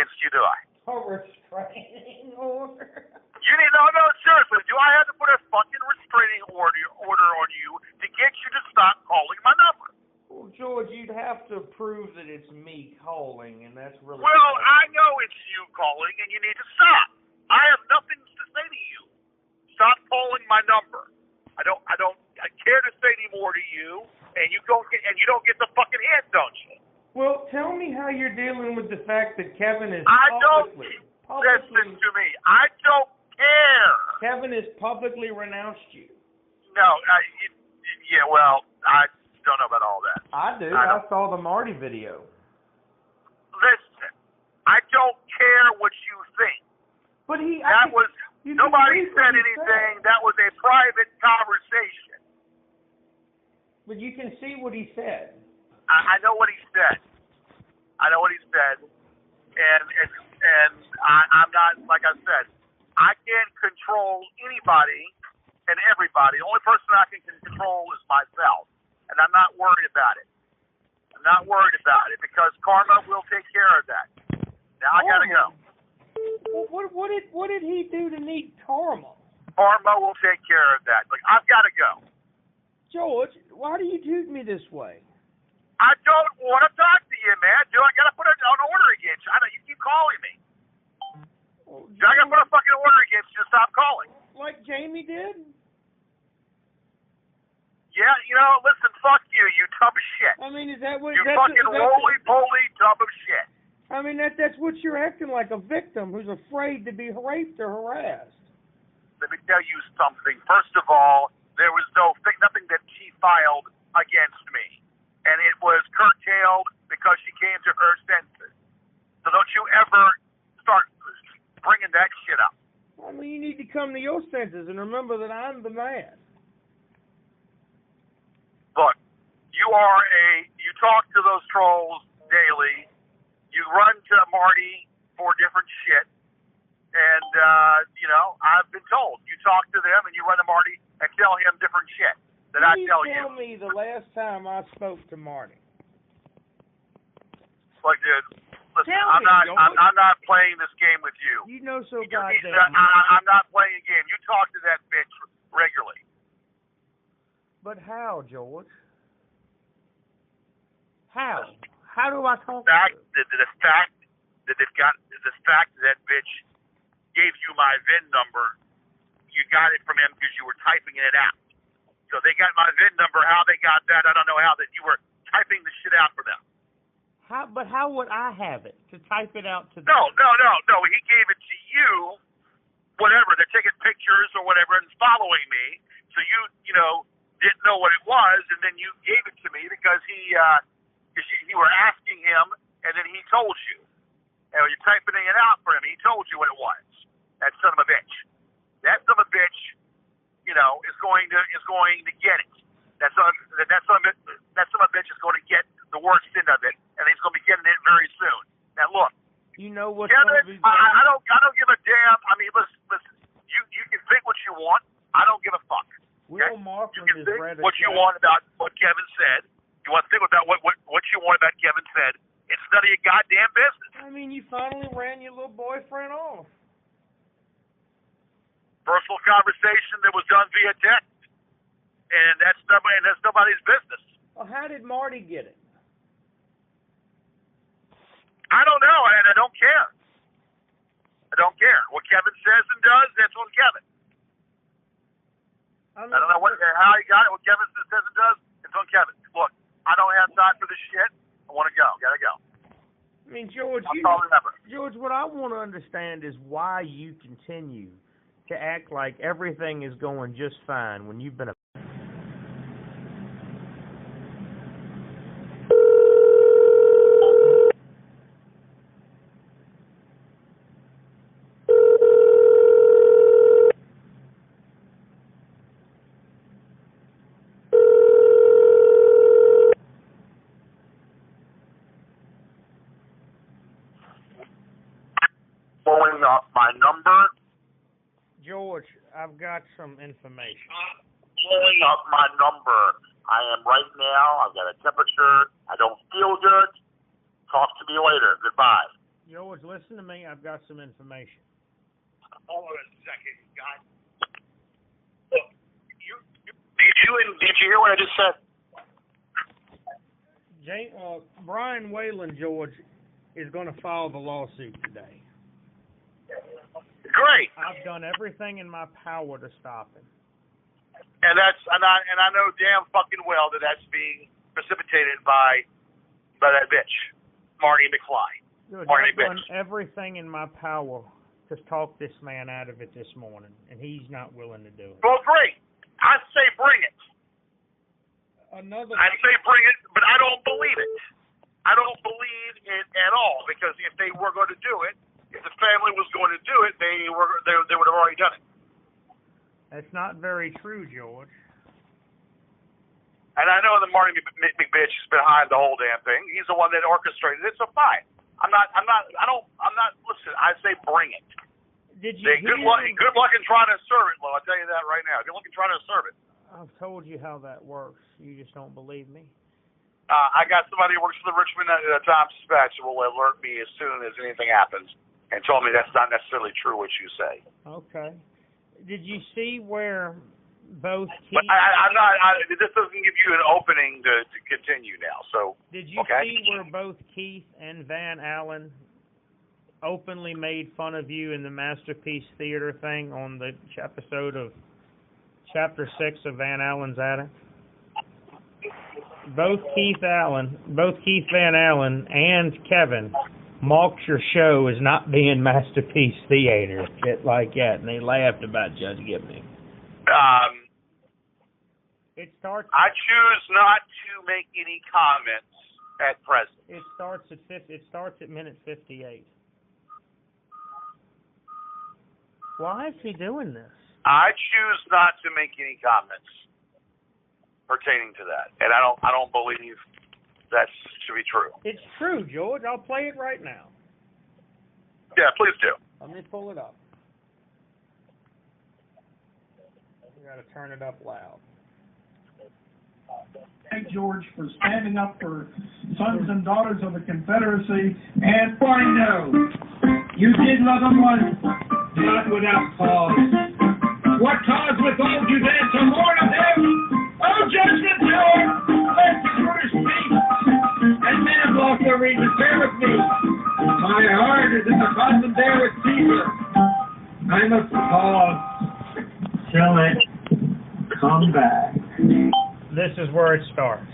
against you, do I? A restraining order? You need no, seriously. Do I have to put a fucking restraining order on you to get you to stop calling my number? Well, George, you'd have to prove that it's me calling, and that's really. Well, I know it's you calling, and you need to stop. I have nothing to say to you. Stop calling my number. I don't care to say any more to you, and you don't get the fucking hint, don't you? Well, tell me how you're dealing with the fact that Kevin is Listen to me. I don't care. Kevin has publicly renounced you. No, yeah, well, I don't know about all that. I do. I saw the Marty video. Listen, I don't care what you think. But nobody said anything. That was a private conversation. But you can see what he said. I know what he said. And I'm not, like I said, I can't control anybody and everybody. The only person I can control is myself. And I'm not worried about it. I'm not worried about it because karma will take care of that. Now I gotta go. Well, what did he do to need karma? Karma will take care of that. Like, I've got to go. George, why do you treat me this way? I don't want to talk to you, man. I got to put an order against you? You keep calling me. Well, I got to put a fucking order against you to stop calling. Like Jamie did? Yeah, listen, fuck you, you dumb shit. I mean, is that what... You fucking roly-poly dumb of shit. I mean, that's what you're acting like, a victim who's afraid to be raped or harassed. Let me tell you something. First of all, there was nothing that she filed against me. And it was curtailed because she came to her senses. So don't you ever start bringing that shit up. I mean, you need to come to your senses and remember that I'm the man. Look, you talk to those trolls daily. You run to Marty for different shit. And, I've been told. You talk to them and you run to Marty and tell him different shit that I tell you. Tell me the last time I spoke to Marty. Look, dude, listen, I'm not playing this game with you. You know so goddamn. I'm not playing a game. You talk to that bitch regularly. But how, George? How? How do I talk to her? The fact that bitch gave you my VIN number, you got it from him because you were typing it out. So they got my VIN number. How they got that, I don't know how, that you were typing the shit out for them. But how would I have it to type it out to them? No. He gave it to you, whatever. They're taking pictures or whatever and following me. So you didn't know what it was, and then you gave it to me because you were asking him, and then he told you. And you're typing it out for him. He told you what it was. That son of a bitch. That son of a bitch, is going to get it. That son of a bitch is going to get the worst end of it, and he's going to be getting it very soon. Now look. You know what? Kevin, I don't give a damn. I mean, listen. You can think what you want. I don't give a fuck. Okay? You can think what you want about what Kevin said. You want to think about what you want about Kevin said. It's none of your goddamn business. I mean, you finally ran your little boyfriend off. Personal conversation that was done via text, and that's nobody's business. Well, how did Marty get it? I don't know, and I don't care. I don't care. What Kevin says and does, that's on Kevin. I don't know how he got it. What Kevin says and does, it's on Kevin. Look, I don't have time for this shit. I want to go. Gotta go. I mean, George, George, what I want to understand is why you continue to act like everything is going just fine when you've been a... Pulling up my number. George, I've got some information. Pulling up my number. I am right now. I've got a temperature. I don't feel good. Talk to me later. Goodbye. George, listen to me. I've got some information. Hold on a second, guy. Look, did you hear what I just said? Brian Whalen, George, is going to file the lawsuit today. Great. I've done everything in my power to stop him. And I know damn fucking well that that's being precipitated by that bitch, Marty McFly. George, Marty I've done bitch. everything in my power to talk this man out of it this morning, and he's not willing to do it. Well, great. I say bring it. I say bring it, but I don't believe it. I don't believe it at all, because if they were going to do it, if the family was going to do it, they would have already done it. That's not very true, George. And I know that Marty McBitch is behind the whole damn thing. He's the one that orchestrated it, so fine. Listen, I say bring it. Did you good luck in trying to serve it, Lo. I'll tell you that right now. Good luck in trying to serve it. I've told you how that works. You just don't believe me. I got somebody who works for the Richmond Times-Dispatch who will alert me as soon as anything happens and told me that's not necessarily true what you say. Okay. Did you see where both Keith... But I'm not. This doesn't give you an opening to continue now. So did you see where both Keith and Van Allen openly made fun of you in the Masterpiece Theater thing on the episode of Chapter 6 of Van Allen's Attic? Both Keith Van Allen and Kevin mocked your show as not being Masterpiece Theater, shit like that, and they laughed about Judge Gibney. I choose not to make any comments at present. It starts at minute 58. Why is he doing this? I choose not to make any comments pertaining to that, and I don't believe that should be true. It's true, George. I'll play it right now. Yeah, please do. Let me pull it up. You got to turn it up loud. Thank George for standing up for sons and daughters of the Confederacy, and I know you did love them once, not without cause. What cause withhold you then to mourn of them? Oh, judgment Lord, let the British speak, and men of law shall read the prayer with me. My heart is in the bosom there with Caesar. I must pause till it come back. This is where it starts.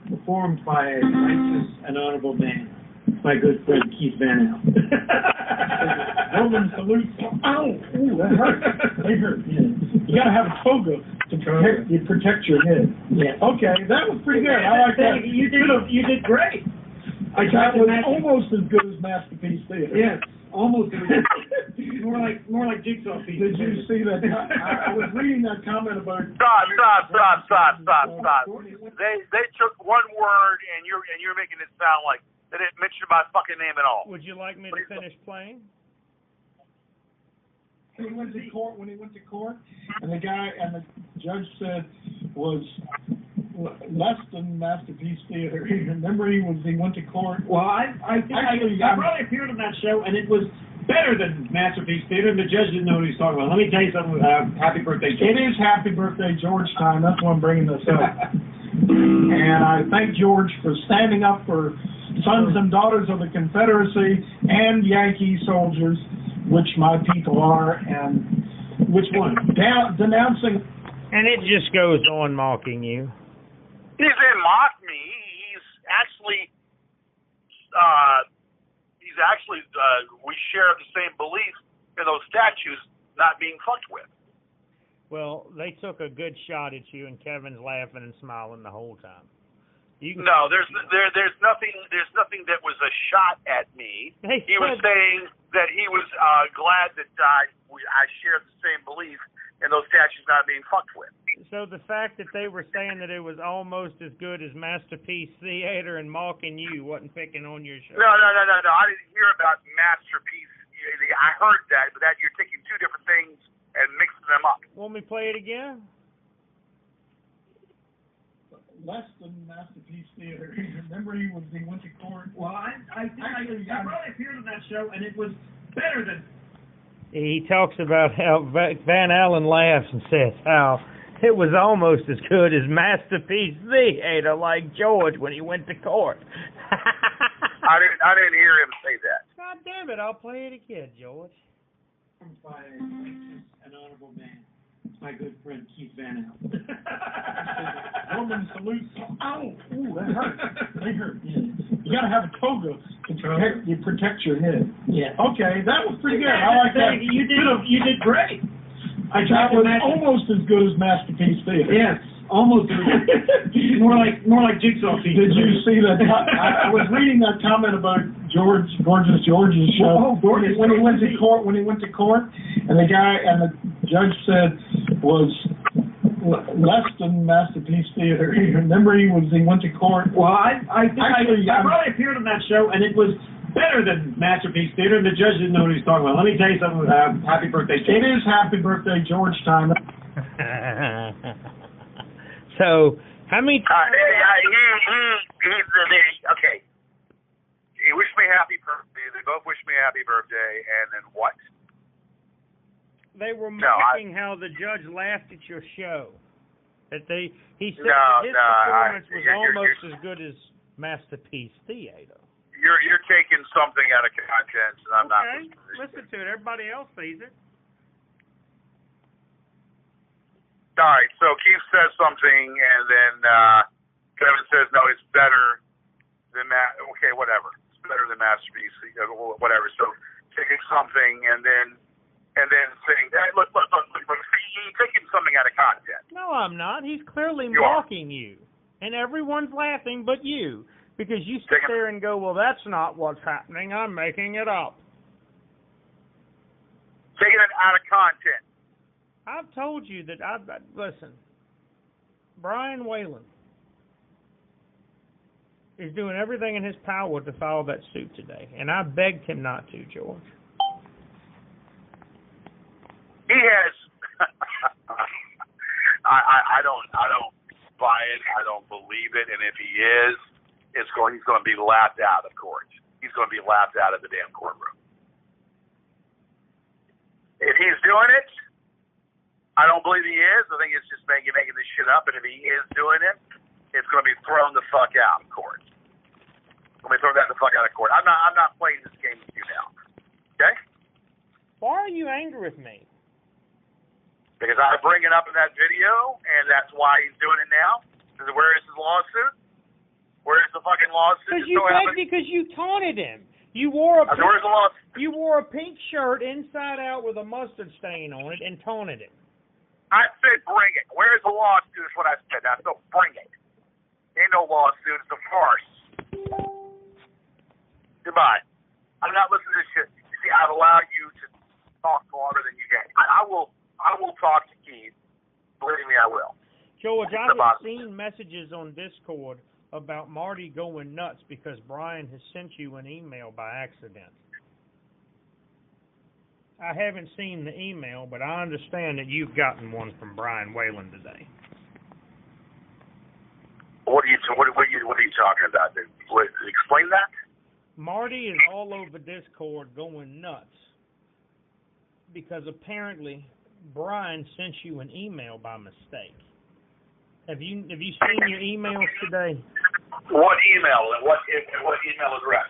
Performed by a righteous and honorable man, my good friend Keith Van Allen. Roman salutes. Ow! Ooh, that hurt. They hurt. Yeah. You gotta have a toga to protect your head. Yeah. Okay, that was pretty good. I like that. You did great. That was almost as good as Masterpiece Theater. Yes. Almost more like jigsaw pieces. Did you see that? I was reading that comment about. Stop. They took one word and you're making it sound like they didn't mention my fucking name at all. Would you like me to finish playing? He went to court when he went to court, and the judge said was less than Masterpiece Theater. Remember, he went to court. Well, I probably appeared on that show, and it was better than Masterpiece Theater. And the judge didn't know what he was talking about. Let me tell you something. Happy birthday, George. It is Happy Birthday, George time. That's why I'm bringing this up. And I thank George for standing up for sons and daughters of the Confederacy and Yankee soldiers, which my people are, and which one? Denouncing. And it just goes on mocking you. He didn't mock me. He's actually, we share the same belief in those statues not being fucked with. Well, they took a good shot at you, and Kevin's laughing and smiling the whole time. No, there's nothing that was a shot at me. He was saying that he was glad that I shared the same belief in those statues not being fucked with. So the fact that they were saying that it was almost as good as Masterpiece Theater and mocking you wasn't picking on your show. No. I didn't hear about Masterpiece. I heard that, but that you're taking two different things and mixing them up. Want me to play it again? less than Masterpiece Theater. Remember he went to court? Well, I probably appeared on that show, and it was better than... He talks about how Van Allen laughs and says how it was almost as good as Masterpiece Theater, like George when he went to court. I didn't hear him say that. God damn it, I'll play it again, George. By an honorable man, my good friend Keith Van Allen. Roman salute. Ow! Ooh, that hurt. That hurt. Yeah. You gotta have a toga to protect your head. Yeah. Okay, that was pretty good. I like that. You did great. That was almost as good as Masterpiece Theater. Yes, almost. more like jigsaw pieces. Did you see that? I was reading that comment about George's show. When he went to court, and the judge said was less than Masterpiece Theater. Remember he went to court. Well, I probably appeared on that show, and it was better than Masterpiece Theater, and the judge didn't know what he was talking about. Let me tell you something. Happy birthday, George. It is happy birthday, George time. So, how many times... Okay. He wished me happy birthday. They both wished me happy birthday, and then what? They were mocking how the judge laughed at your show. He said his performance was almost as good as Masterpiece Theater. You're taking something out of context, and I'm not. Okay, listen to it. Everybody else sees it. All right, so Keith says something, and then Kevin says, no, it's better than that. Okay, whatever. It's better than Masterpiece, whatever. So taking something and then saying, hey, look, you're taking something out of context. No, I'm not. He's clearly mocking you. And everyone's laughing but you. Because you sit there and go, well, that's not what's happening. I'm making it up. Taking it out of context. I've told you that listen, Brian Whalen is doing everything in his power to file that suit today. And I begged him not to, George. He has I don't buy it. I don't believe it. And if he is, he's going to be laughed out of court. He's going to be laughed out of the damn courtroom. If he's doing it, I don't believe he is. I think it's just making this shit up. And if he is doing it, it's going to be thrown the fuck out of court. Let me throw that the fuck out of court. I'm not playing this game with you now. Okay? Why are you angry with me? Because I bring it up in that video, and that's why he's doing it now. Where is his lawsuit? Where is the fucking lawsuit? Because you taunted him. You wore a pink shirt inside out with a mustard stain on it and taunted him. I said bring it. Where is the lawsuit is what I said. I said bring it. Ain't no lawsuit. It's a farce. Goodbye. I'm not listening to this shit. You see, I've allowed you to talk longer than you can. I will talk to Keith. Believe me, I will. George, I have seen messages on Discord about Marty going nuts because Brian has sent you an email by accident. I haven't seen the email, but I understand that you've gotten one from Brian Whalen today. What are you talking about? Explain that. Marty is all over Discord going nuts because apparently Brian sent you an email by mistake. Have you seen your emails today? What email and what email address?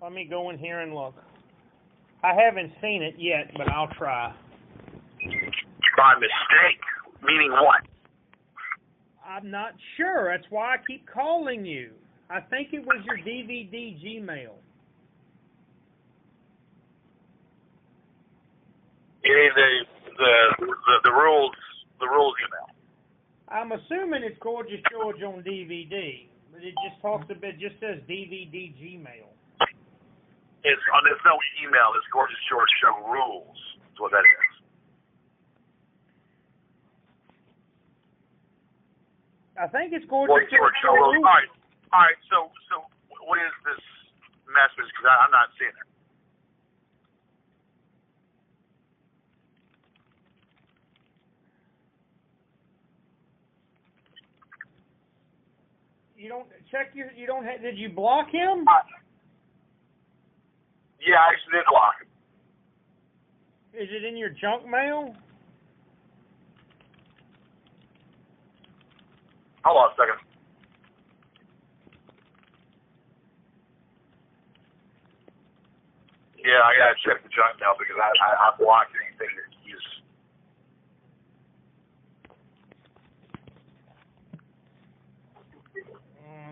Let me go in here and look. I haven't seen it yet, but I'll try. By mistake? Meaning what? I'm not sure. That's why I keep calling you. I think it was your DVD Gmail. The rules email. I'm assuming it's Gorgeous George on DVD, but it just says DVD Gmail. There's no email. It's Gorgeous George Show Rules. That's what that is. I think it's Gorgeous George Show Rules. All right. So what is this message? Because I'm not seeing it. You don't check your. You don't. Did you block him? Yeah, I actually did block him. Is it in your junk mail? Hold on a second. Yeah, I gotta check the junk mail because I blocked anything that he's.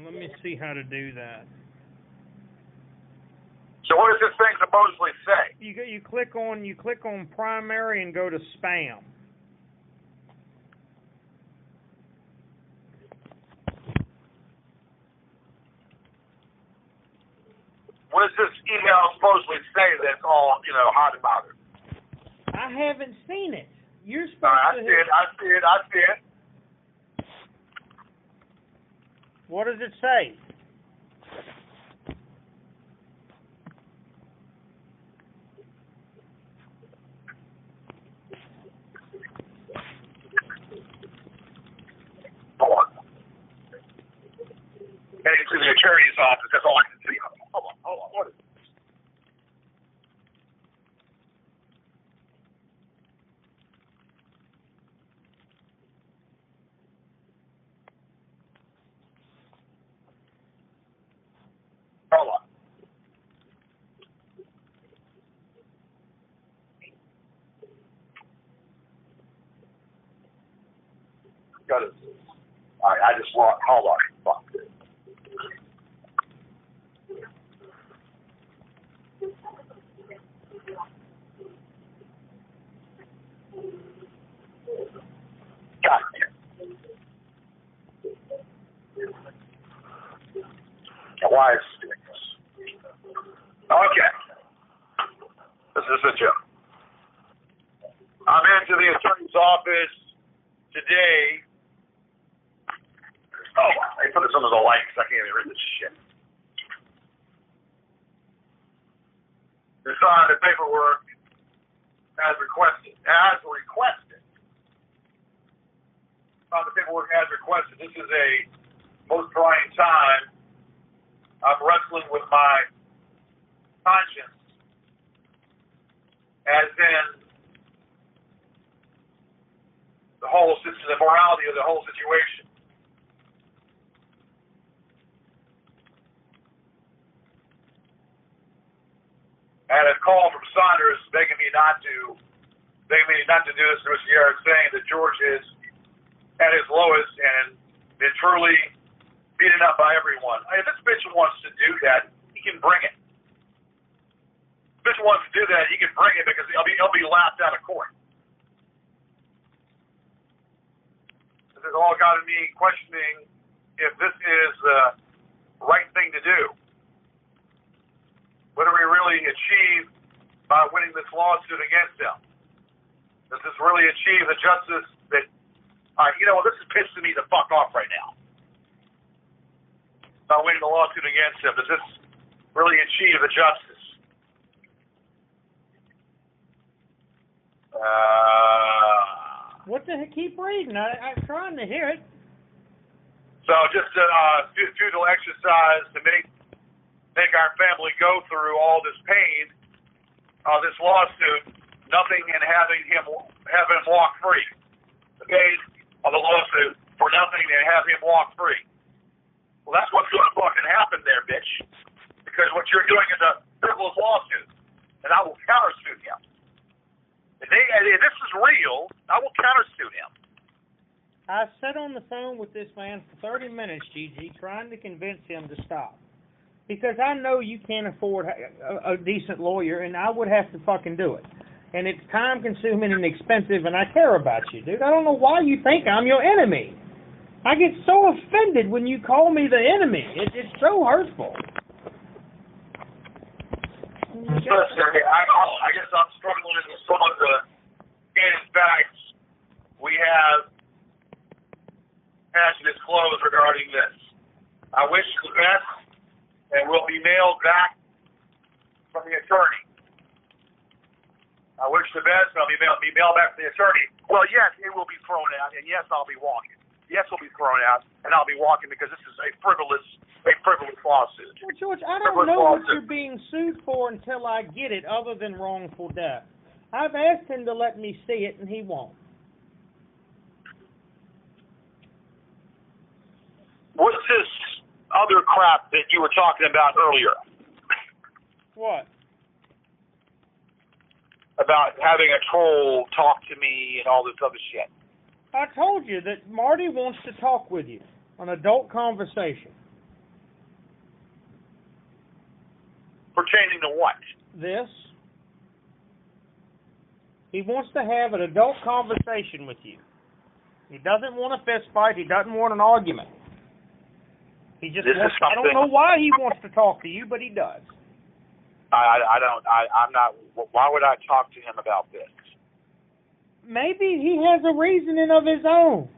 Let me see how to do that. So what does this thing supposedly say? You click on primary and go to spam. What does this email supposedly say that's all, hot and bothered? I haven't seen it. You're supposed I to. see it. What does it say? Hold on. Heading to the attorney's office, that's all I can see. Hold on. What is it? Hold on. Got it. All right, I just lost. Hold on. Fuck. God damn. Why is this? Okay. This is a joke. I'm into the attorney's office today. Oh, I put this under the light because I can't even read this shit. To sign the paperwork as requested. Sign the paperwork as requested. This is a most trying time. I'm wrestling with my conscience, as in the morality of the whole situation. I had a call from Saunders begging me not to do this to Mr. Yarrett, saying that George is at his lowest and been truly beaten up by everyone. If this bitch wants to do that, he can bring it. If this bitch wants to do that, he can bring it because he'll be laughed out of court. This has all got me questioning if this is the right thing to do. What do we really achieve by winning this lawsuit against him? Does this really achieve the justice that, this is pissing me the fuck off right now. By winning the lawsuit against him, does this really achieve the justice? What the heck? Keep reading. I'm trying to hear it. So just a futile exercise to make our family go through all this pain, this lawsuit, nothing in having him walk free. The pain of the lawsuit for nothing and have him walk free. Well, that's what's going to fucking happen there, bitch. Because what you're doing is a frivolous lawsuit, and I will countersuit him. If this is real, I will countersuit him. I sat on the phone with this man for 30 minutes, Gigi, trying to convince him to stop. Because I know you can't afford a decent lawyer, and I would have to fucking do it. And it's time-consuming and expensive, and I care about you, dude. I don't know why you think I'm your enemy. I get so offended when you call me the enemy. It's so hurtful. Listen, I guess I'm struggling with some of the facts we have had to disclose regarding this. I wish you the best, and will be mailed back from the attorney. I wish the best, and I'll be mailed back to the attorney. Well, yes, it will be thrown out, and yes, I'll be walking. yes, will be thrown out, and I'll be walking because this is a frivolous lawsuit. Well, George, I don't know what you're being sued for until I get it, other than wrongful death. I've asked him to let me see it, and he won't. What's this other crap that you were talking about earlier? What? About having a troll talk to me and all this other shit. I told you that Marty wants to talk with you, an adult conversation. Pertaining to what? This. He wants to have an adult conversation with you. He doesn't want a fist fight. He doesn't want an argument. He just wants, I don't know why he wants to talk to you, but he does. I'm not, why would I talk to him about this? Maybe he has a reasoning of his own.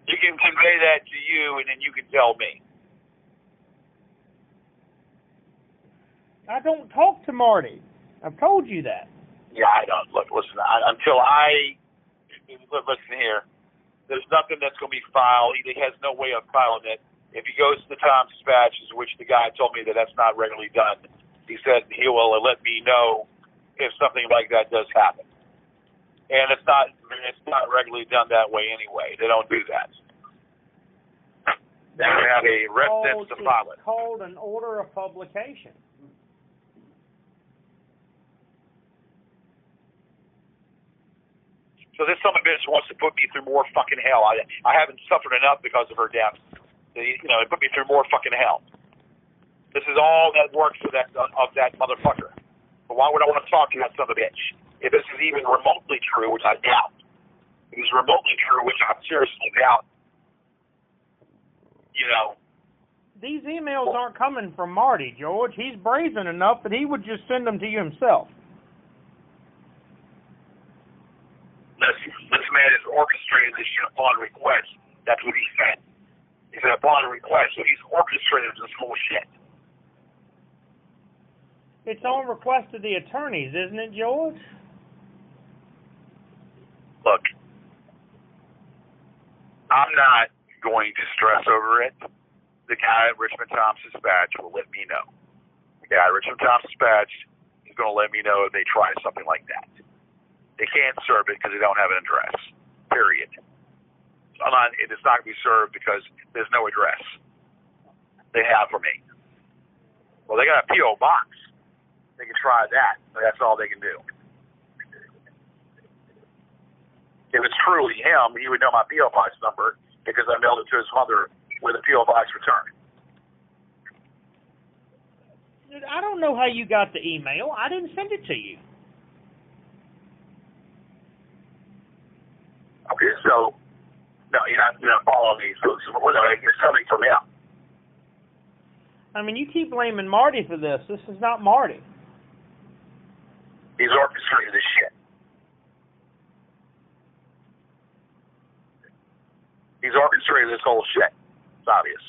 You can convey that to you, and then you can tell me. I don't talk to Marty. I've told you that. Yeah, I don't. Look, listen, listen here. There's nothing that's going to be filed. He has no way of filing it. If he goes to the Times-Dispatch, which the guy told me that that's not regularly done, he said he will let me know if something like that does happen. And it's not regularly done that way anyway. They don't do that. They have a residence to file it. It's called an order of publication. So this son of a bitch wants to put me through more fucking hell. I haven't suffered enough because of her death. It put me through more fucking hell. This is all that works of that motherfucker. But why would I want to talk to that son of a bitch? If this is even remotely true, which I doubt. If it's remotely true, which I seriously doubt. These emails aren't coming from Marty, George. He's brazen enough that he would just send them to you himself. This man has orchestrated this shit upon request. That's what he said. He said upon request, so he's orchestrated this whole shit. It's on request of the attorneys, isn't it, George? Look, I'm not going to stress over it. The guy at Richmond Times-Dispatch will let me know. The guy at Richmond Times-Dispatch is going to let me know if they try something like that. They can't serve it because they don't have an address. Period. It's not going to be served because there's no address they have for me. Well, they got a P.O. box. They can try that, but that's all they can do. If it's truly him, he would know my P.O. box number because I mailed it to his mother with a P.O. box return. Dude, I don't know how you got the email. I didn't send it to you. Okay, so, no, you're not following me. So it's coming from him. I mean, you keep blaming Marty for this. This is not Marty. He's orchestrated this shit. He's orchestrated this whole shit. It's obvious.